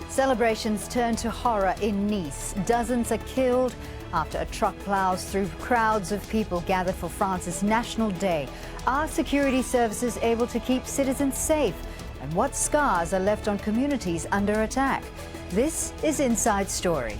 Celebrations turn to horror in Nice. Dozens are killed after a truck plows through crowds of people gathered for France's National Day. Are security services able to keep citizens safe? And what scars are left on communities under attack? This is Inside Story.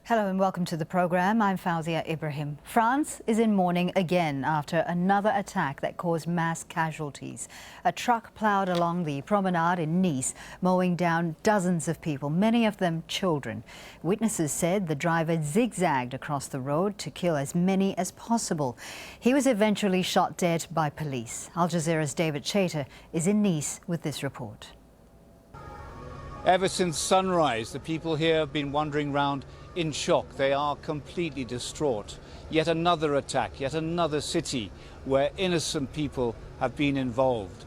Hello and welcome to the programme. I'm Fauziah Ibrahim. France is in mourning again after another attack that caused mass casualties. A truck ploughed along the promenade in Nice, mowing down dozens of people, many of them children. Witnesses said the driver zigzagged across the road to kill as many as possible. He was eventually shot dead by police. Al Jazeera's David Chater is in Nice with this report. Ever since sunrise, the people here have been wandering round in shock. They are completely distraught. Yet another attack, yet another city where innocent people have been involved.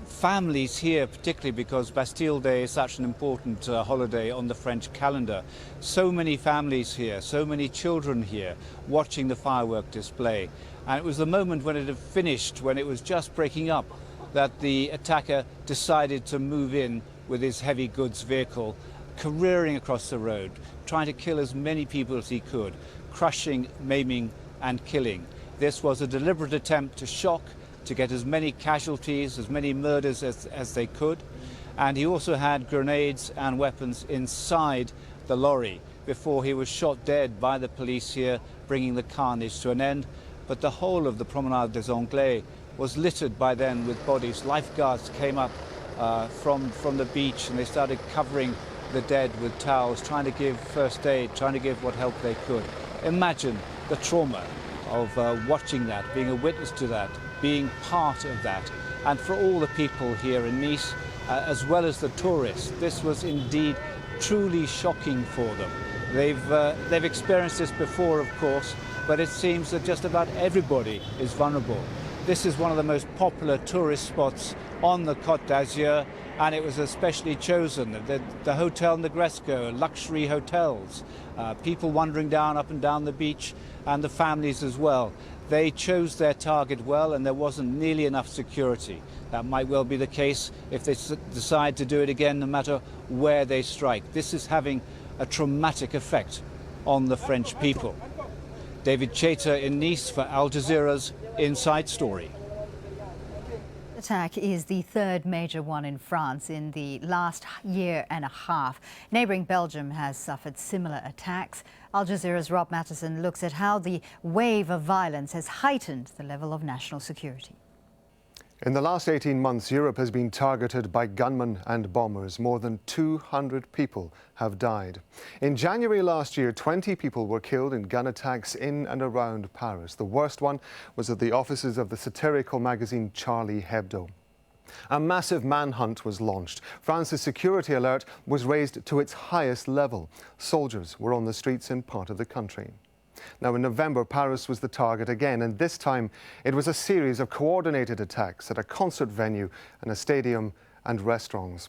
Families here, particularly because Bastille Day is such an important holiday on the French calendar. So many families here, so many children here watching the firework display. And it was the moment when it had finished, when it was just breaking up, that the attacker decided to move in with his heavy goods vehicle, careering across the road, trying to kill as many people as he could, crushing, maiming and killing. This was a deliberate attempt to shock, to get as many casualties, as many murders as they could. And he also had grenades and weapons inside the lorry before he was shot dead by the police here, bringing the carnage to an end. But the whole of the Promenade des Anglais was littered by then with bodies. Lifeguards came up from the beach and they started covering the dead with towels, trying to give first aid, trying to give what help they could. Imagine the trauma of watching that, being a witness to that, being part of that. And for all the people here in Nice, as well as the tourists, this was indeed truly shocking for them. They've experienced this before, of course, but it seems that just about everybody is vulnerable. This is one of the most popular tourist spots on the Côte d'Azur, and it was especially chosen. The Hotel Negresco, luxury hotels, people wandering up and down the beach, and the families as well. They chose their target well, and there wasn't nearly enough security. That might well be the case if they decide to do it again, no matter where they strike. This is having a traumatic effect on the French people. David Chater in Nice for Al Jazeera's Inside Story. The attack is the third major one in France in the last year and a half. Neighbouring Belgium has suffered similar attacks. Al Jazeera's Rob Mattison looks at how the wave of violence has heightened the level of national security. In the last 18 months, Europe has been targeted by gunmen and bombers. More than 200 people have died. In January last year, 20 people were killed in gun attacks in and around Paris. The worst one was at the offices of the satirical magazine Charlie Hebdo. A massive manhunt was launched. France's security alert was raised to its highest level. Soldiers were on the streets in part of the country. Now, in November, Paris was the target again, and this time it was a series of coordinated attacks at a concert venue and a stadium and restaurants.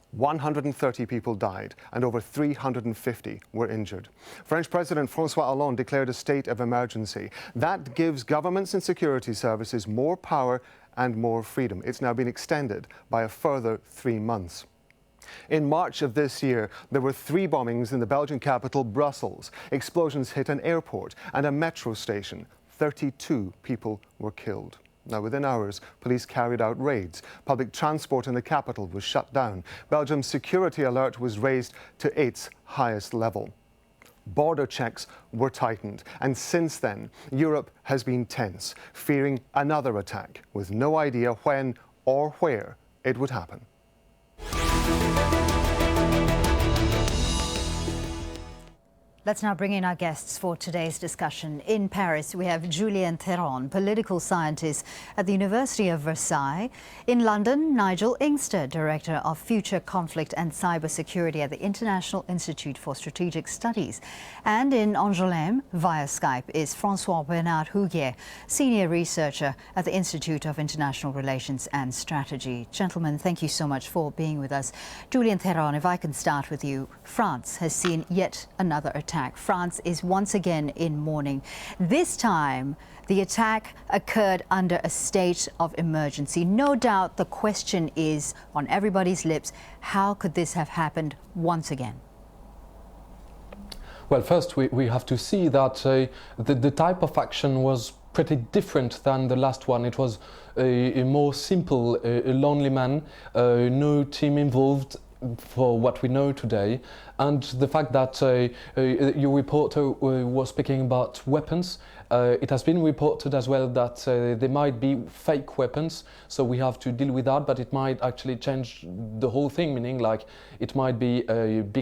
130 people died and over 350 were injured. French President Francois Hollande declared a state of emergency. That gives governments and security services more power and more freedom. It's now been extended by a further 3 months. In March of this year, there were 3 bombings in the Belgian capital, Brussels. Explosions hit an airport and a metro station. 32 people were killed. Now, within hours, police carried out raids. Public transport in the capital was shut down. Belgium's security alert was raised to its highest level. Border checks were tightened, and since then, Europe has been tense, fearing another attack, with no idea when or where it would happen. Let's now bring in our guests for today's discussion. In Paris, we have Julien Theron, political scientist at the University of Versailles. In London, Nigel Inkster, Director of Future Conflict and Cybersecurity at the International Institute for Strategic Studies. And in Angoulême, via Skype, is Francois-Bernard Huyghe, Senior Researcher at the Institute of International Relations and Strategy. Gentlemen, thank you so much for being with us. Julien Theron, if I can start with you. France has seen yet another attack. France is once again in mourning. This time, the attack occurred under a state of emergency. No doubt the question is on everybody's lips, how could this have happened once again? Well, first we have to see that the type of action was pretty different than the last one. It was a more simple, a lonely man, no team involved, for what we know today, and the fact that your reporter was speaking about weapons. It has been reported as well that there might be fake weapons, so we have to deal with that, but it might actually change the whole thing, meaning like it might be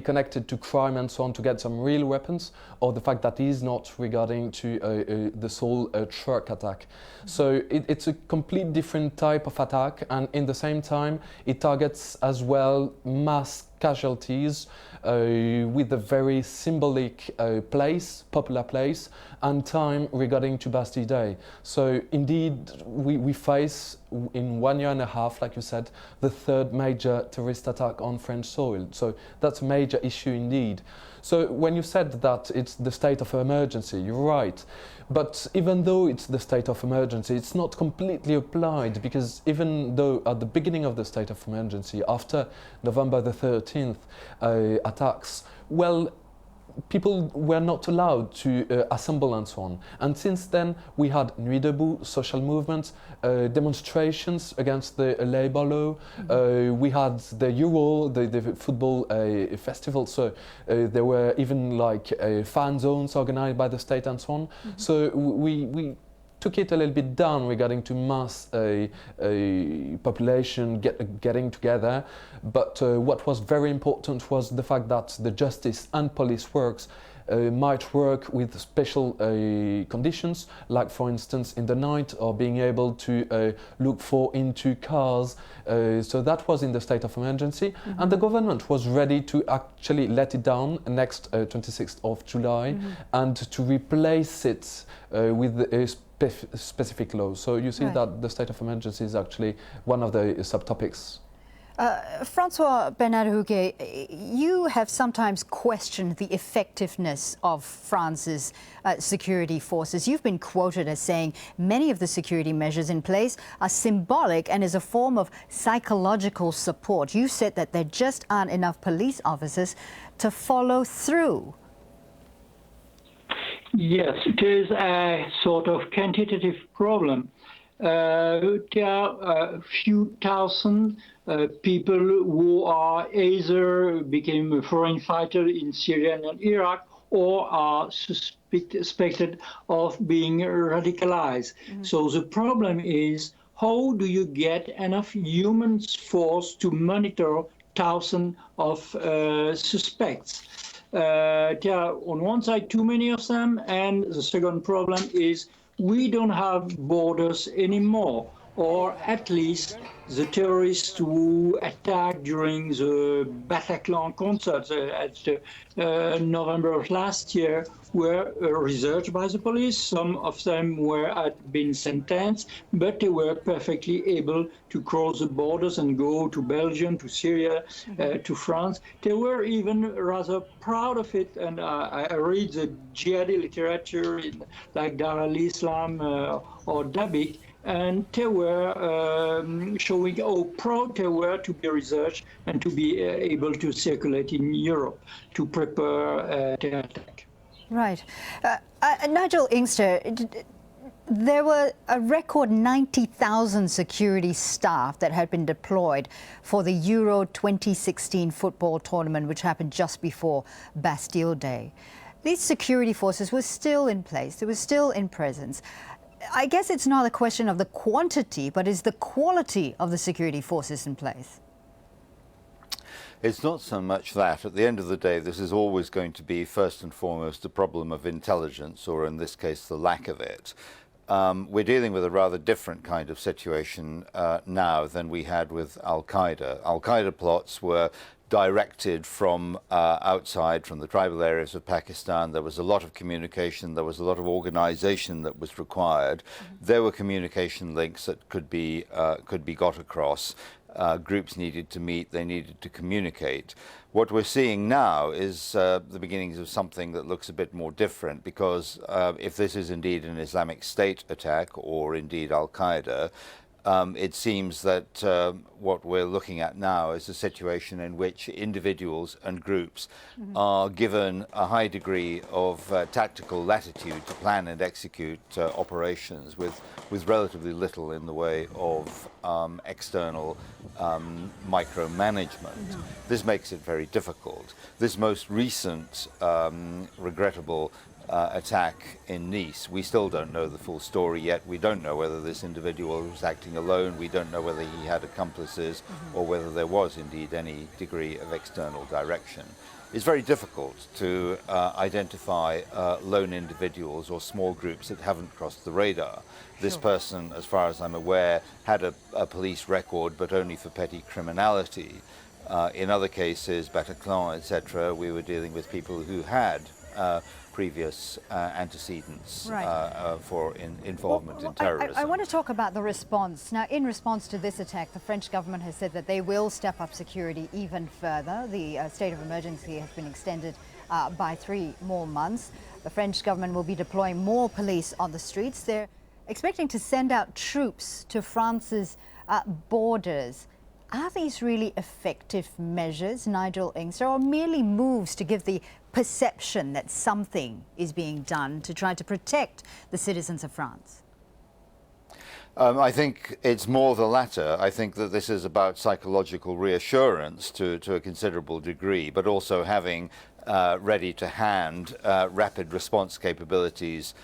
connected to crime and so on to get some real weapons, or the fact that it is not regarding to the sole truck attack. So it's a complete different type of attack, and in the same time it targets as well mass casualties with a very symbolic place, popular place, and time regarding to Bastille Day. So indeed we face in 1 year and a half, like you said, the third major terrorist attack on French soil. So that's a major issue indeed. So when you said that it's the state of emergency, you're right. But even though it's the state of emergency, it's not completely applied, because even though at the beginning of the state of emergency, after November the 13th attacks, well, people were not allowed to assemble and so on. And since then, we had Nuit debout, social movements, demonstrations against the labour law. We had the Euro, the football festival. So there were even like fan zones organized by the state and so on. So we took it a little bit down regarding to mass population getting together. But what was very important was the fact that the justice and police works might work with special conditions, like for instance in the night, or being able to look for into cars. So that was in the state of emergency, and the government was ready to actually let it down next 26th of July and to replace it with a specific law. So you see that the state of emergency is actually one of the subtopics. Francois-Bernard Huyghe, you have sometimes questioned the effectiveness of France's security forces. You've been quoted as saying many of the security measures in place are symbolic and is a form of psychological support. You said that there just aren't enough police officers to follow through. Yes, it is a sort of quantitative problem. There are a few thousand people who are either became foreign fighters in Syria and Iraq, or are suspected of being radicalized. So the problem is, how do you get enough human force to monitor thousands of suspects? There are on one side too many of them, and the second problem is we don't have borders anymore, or at least the terrorists who attacked during the Bataclan concerts at November of last year were researched by the police. Some of them had been sentenced, but they were perfectly able to cross the borders and go to Belgium, to Syria, to France. They were even rather proud of it, and I read the jihadi literature like Dar al-Islam or Dabik, and they were showing how proud they were to be researched and to be able to circulate in Europe to prepare their attack. Right. Nigel Inkster, there were a record 90,000 security staff that had been deployed for the Euro 2016 football tournament, which happened just before Bastille Day. These security forces were still in place, they were still in presence. I guess it's not a question of the quantity, but is the quality of the security forces in place? It's not so much that. At the end of the day, this is always going to be first and foremost a problem of intelligence, or in this case, the lack of it. We're dealing with a rather different kind of situation now than we had with Al-Qaeda. Al-Qaeda plots were directed from outside, from the tribal areas of Pakistan. There was a lot of communication, there was a lot of organization that was required. There were communication links that could be got across. Groups needed to meet, they needed to communicate. What we're seeing now is the beginnings of something that looks a bit more different, because if this is indeed an Islamic State attack or indeed Al-Qaeda, it seems that what we're looking at now is a situation in which individuals and groups are given a high degree of tactical latitude to plan and execute operations with relatively little in the way of external micromanagement. This makes it very difficult. This most recent regrettable attack in Nice, we still don't know the full story yet. We don't know whether this individual was acting alone. We don't know whether he had accomplices or whether there was indeed any degree of external direction. It's very difficult to identify lone individuals or small groups that haven't crossed the radar. This person, as far as I'm aware, had a police record, but only for petty criminality. In other cases, Bataclan, etc., we were dealing with people who had previous antecedents for involvement in terrorism. I want to talk about the response. Now, in response to this attack, the French government has said that they will step up security even further. The state of emergency has been extended by 3 more months. The French government will be deploying more police on the streets. They're expecting to send out troops to France's borders. Are these really effective measures, Nigel Inkster, or merely moves to give the perception that something is being done to try to protect the citizens of France? I think it's more the latter. I think that this is about psychological reassurance to a considerable degree, but also having ready to hand rapid response capabilities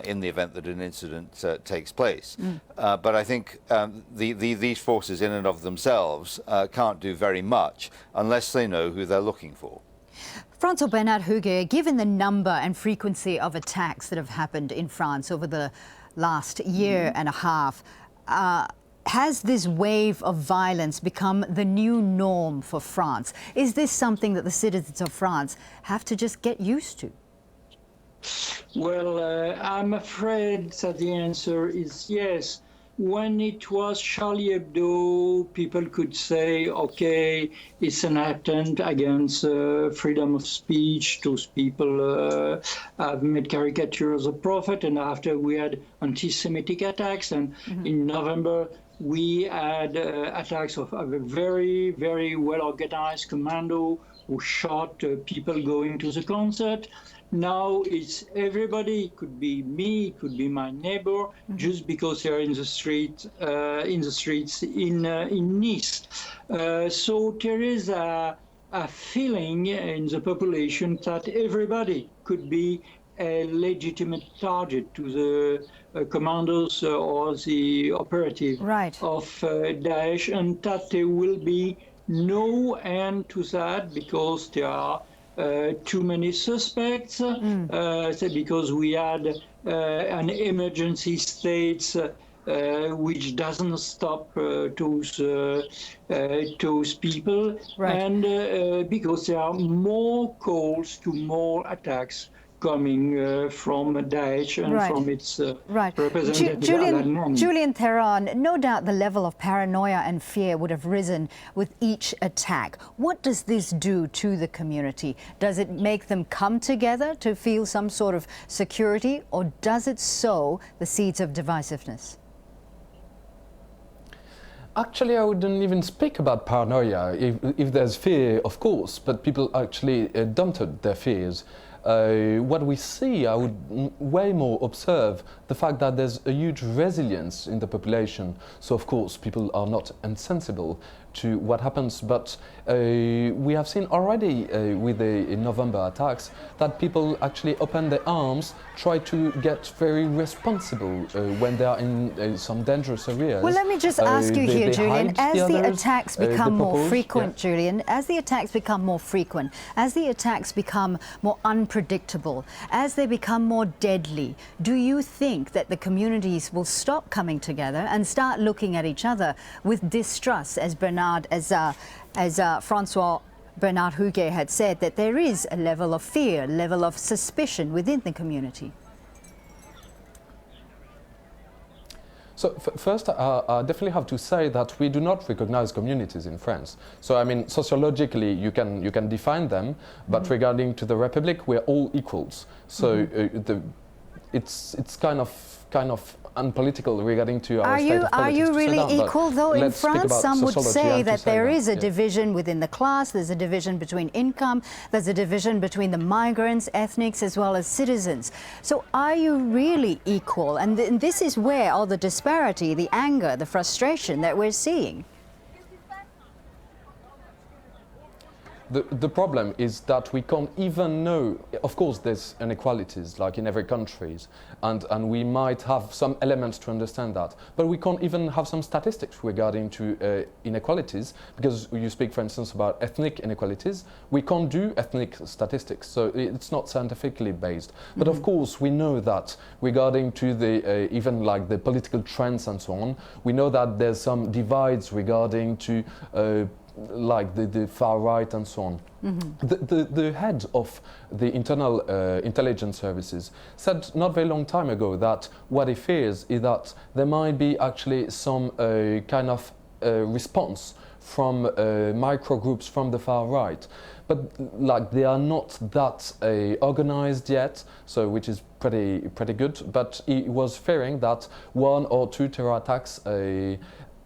in the event that an incident takes place. But I think these forces in and of themselves can't do very much unless they know who they're looking for. Francois-Bernard Huyghe, given the number and frequency of attacks that have happened in France over the last year and a half, has this wave of violence become the new norm for France? Is this something that the citizens of France have to just get used to? Well, I'm afraid that the answer is yes. When it was Charlie Hebdo, people could say, okay, it's an attempt against freedom of speech. Those people have made caricatures of prophet. And after we had anti-Semitic attacks, and in November, we had attacks of a very, very well-organized commando who shot people going to the concert. Now it's everybody, could be me, could be my neighbor, just because they're in the streets in Nice. So there is a feeling in the population that everybody could be a legitimate target to the commandos or the operative of Daesh, and that there will be no end to that because there are too many suspects, because we had an emergency state which doesn't stop those people, and because there are more calls to more attacks coming from Daesh and from its representative Julien, Theron, no doubt the level of paranoia and fear would have risen with each attack. What does this do to the community? Does it make them come together to feel some sort of security, or does it sow the seeds of divisiveness? Actually, I wouldn't even speak about paranoia. If there's fear, of course, but people actually dumped their fears. What we see, I would way more observe the fact that there's a huge resilience in the population. So of course people are not insensible. to what happens. But we have seen already with the November attacks that people actually open their arms, try to get very responsible when they are in some dangerous areas. Well, let me just ask you here, Julien, as the attacks become more frequent, yeah. Julien, as the attacks become more frequent, as the attacks become more unpredictable, as they become more deadly, do you think that the communities will stop coming together and start looking at each other with distrust, as Francois-Bernard Huyghe had said, that there is a level of fear, level of suspicion within the community? So first, I definitely have to say that we do not recognize communities in France. So I mean, sociologically, you can define them, but regarding to the Republic, we're all equals. So it's kind of unpolitical regarding to our state of politics. Are you really equal, though? In France, some would say that there is a division within the class, there's a division between income, there's a division between the migrants, ethnics, as well as citizens. So are you really equal? And this is where all the disparity, the anger, the frustration that we're seeing. The problem is that we can't even know, of course there's inequalities like in every country, and we might have some elements to understand that, but we can't even have some statistics regarding to inequalities, because you speak for instance about ethnic inequalities, we can't do ethnic statistics, so it's not scientifically based. But of course we know that regarding to the even like the political trends and so on, we know that there's some divides regarding to like the far right and so on. The head of the internal intelligence services said not very long time ago that what he fears is that there might be actually some kind of response from micro groups from the far right, but like they are not that organized yet, so which is pretty good. But he was fearing that 1 or 2 terror attacks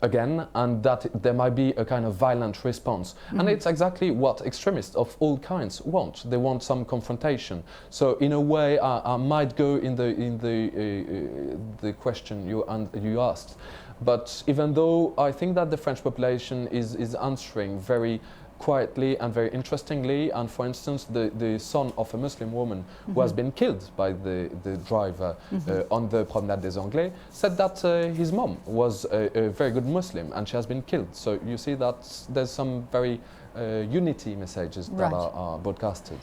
again, and that there might be a kind of violent response. And it's exactly what extremists of all kinds want. They want some confrontation. So in a way, I might go in the question you asked. But even though I think that the French population is answering very quietly and very interestingly, and for instance the son of a Muslim woman who has been killed by the driver on the Promenade des Anglais said that his mom was a very good Muslim and she has been killed. So you see that there's some very unity messages that are broadcasted.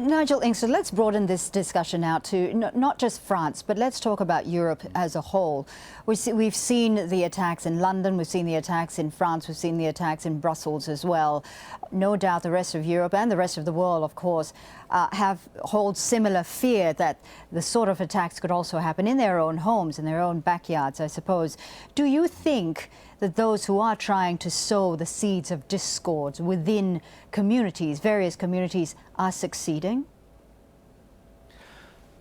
Nigel Inkster, let's broaden this discussion out to not just France, but let's talk about Europe as a whole. We've seen the attacks in London, we've seen the attacks in France, we've seen the attacks in Brussels as well. No doubt the rest of Europe and the rest of the world, of course, hold similar fear that the sort of attacks could also happen in their own homes, in their own backyards, I suppose. Do you think that those who are trying to sow the seeds of discord within communities, various communities, are succeeding?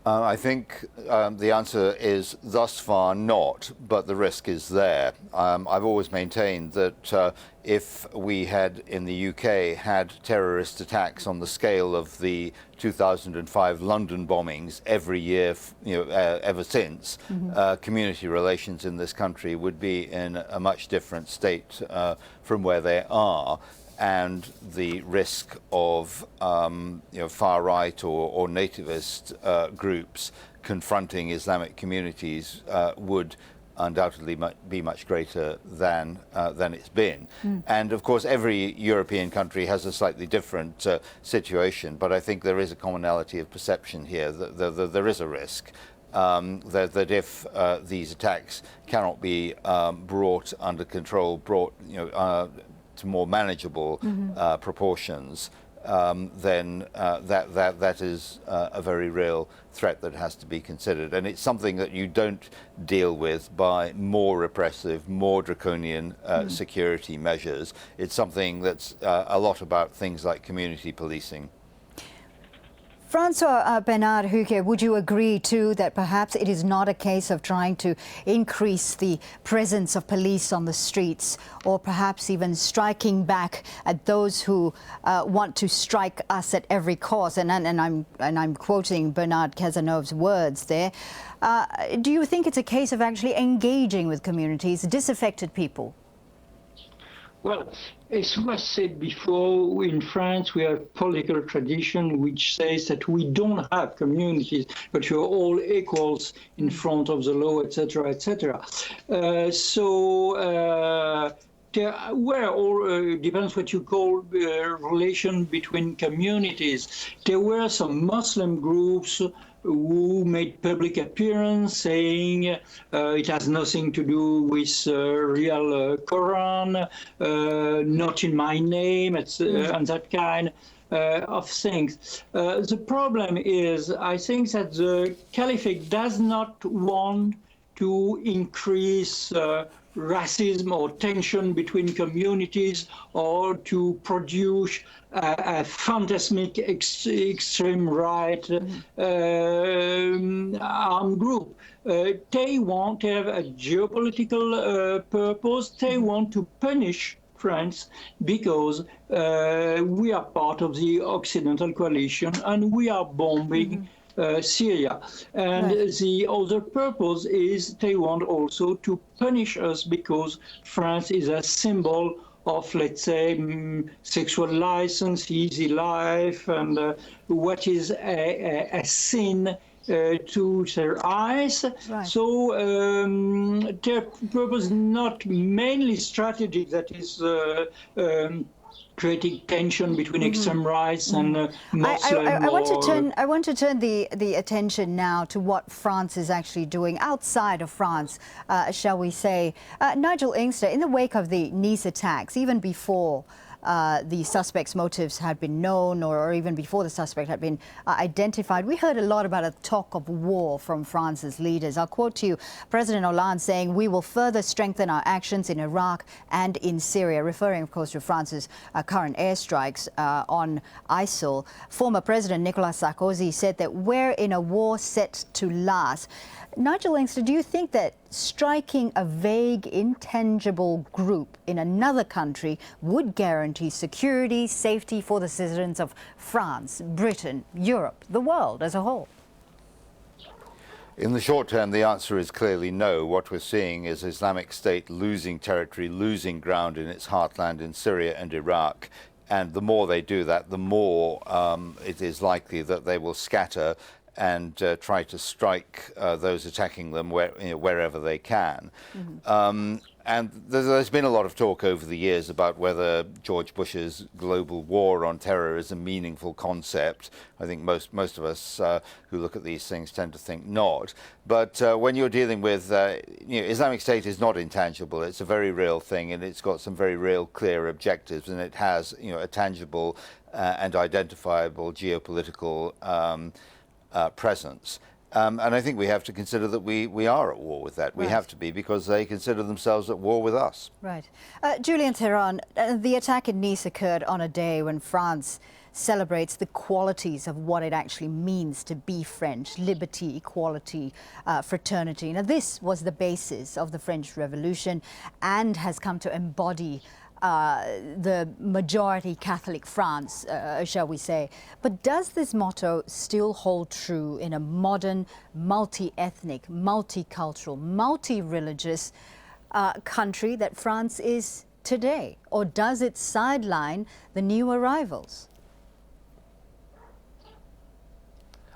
I think the answer is thus far not, but the risk is there. I've always maintained that if we had in the UK had terrorist attacks on the scale of the 2005 London bombings every year, ever since, community relations in this country would be in a much different state from where they are. And the risk of far right or nativist groups confronting Islamic communities would undoubtedly be much greater than it's been. And of course every European country has a slightly different situation, but I think there is a commonality of perception here that there is a risk. That if these attacks cannot be brought under control, to more manageable proportions, then that is a very real threat that has to be considered. And it's something that you don't deal with by more repressive, more draconian security measures. It's something that's a lot about things like community policing. Francois-Bernard Huyghe, would you agree too that perhaps it is not a case of trying to increase the presence of police on the streets, or perhaps even striking back at those who want to strike us at every cost? And I'm quoting Bernard Cazeneuve's words there. Do you think it's a case of actually engaging with communities, disaffected people? Well, as was said before, in France we have political tradition which says that we don't have communities, but you're all equals in front of the law, etc., etc. There were all depends what you call relation between communities. There were some Muslim groups who made public appearance saying it has nothing to do with real Quran, not in my name, and that kind of things. The problem is, I think that the caliphate does not want to increase racism or tension between communities, or to produce a phantasmic extreme right armed group. They want to have a geopolitical purpose. They want to punish France because we are part of the Occidental coalition and we are bombing Syria. And the other purpose is they want also to punish us because France is a symbol of, let's say, sexual license, easy life, and what is a sin to their eyes. Right. So their purpose is not mainly strategic, that is creating tension between extreme rights and Muslim. I want to turn the attention now to what France is actually doing outside of France, shall we say. Nigel Inkster, in the wake of the Nice attacks, even before the suspect's motives had been known, or even before the suspect had been identified, we heard a lot about a talk of war from France's leaders. I'll quote to you President Hollande saying, "We will further strengthen our actions in Iraq and in Syria," referring, of course, to France's current airstrikes on ISIL. Former President Nicolas Sarkozy said that we're in a war set to last. Nigel Inkster, do you think that striking a vague, intangible group in another country would guarantee security, safety for the citizens of France, Britain, Europe, the world as a whole? In the short term, the answer is clearly no. What we're seeing is Islamic State losing territory, losing ground in its heartland in Syria and Iraq. And the more they do that, the more it is likely that they will scatter and try to strike those attacking them wherever they can. And there's been a lot of talk over the years about whether George Bush's global war on terror is a meaningful concept. I think most of us who look at these things tend to think not. But when you're dealing with, Islamic State is not intangible. It's a very real thing, and it's got some very real, clear objectives, and it has, a tangible and identifiable geopolitical presence. And I think we have to consider that we are at war with that. We have to be, because they consider themselves at war with us. Right. Julien, Theron, the attack in Nice occurred on a day when France celebrates the qualities of what it actually means to be French: liberty, equality, fraternity. Now, this was the basis of the French Revolution and has come to embody the majority Catholic France, shall we say. But does this motto still hold true in a modern, multi-ethnic, multicultural, multi-religious country that France is today? Or does it sideline the new arrivals?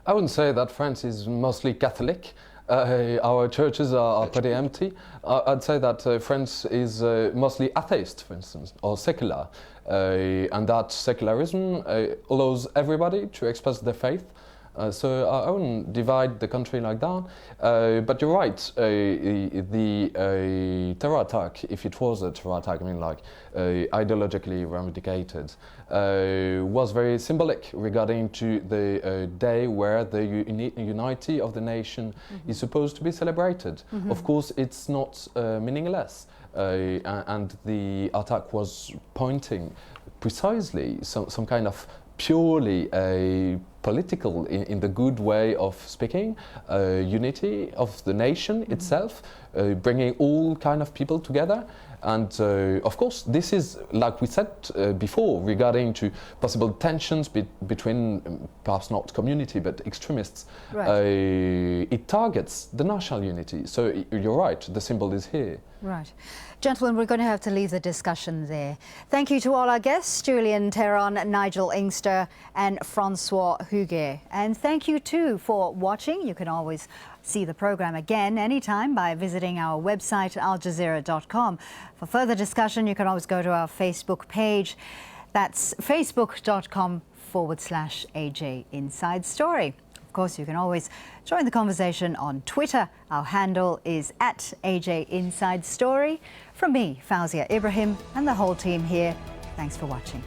I wouldn't say that France is mostly Catholic. Our churches are pretty empty. I'd say that France is mostly atheist, for instance, or secular, and that secularism allows everybody to express their faith. So I wouldn't divide the country like that. But you're right, the terror attack, if it was a terror attack, ideologically ramificated, was very symbolic regarding to the day where the unity of the nation is supposed to be celebrated. Of course, it's not meaningless. And the attack was pointing precisely some kind of purely political, in the good way of speaking, unity of the nation itself, bringing all kind of people together. And of course, this is, like we said before, regarding to possible tensions between perhaps not community but extremists. Right. It targets the national unity. So you're right, the symbol is here. Right. Gentlemen, we're going to have to leave the discussion there. Thank you to all our guests, Julien, Theron, Nigel Inkster and Francois Huyghe. And thank you too for watching. You can always see the program again anytime by visiting our website, aljazeera.com. For further discussion, you can always go to our Facebook page. That's facebook.com/AJ Inside Story. Of course, you can always join the conversation on Twitter. Our handle is @AJ Inside Story. From me, Fauziah Ibrahim, and the whole team here, thanks for watching.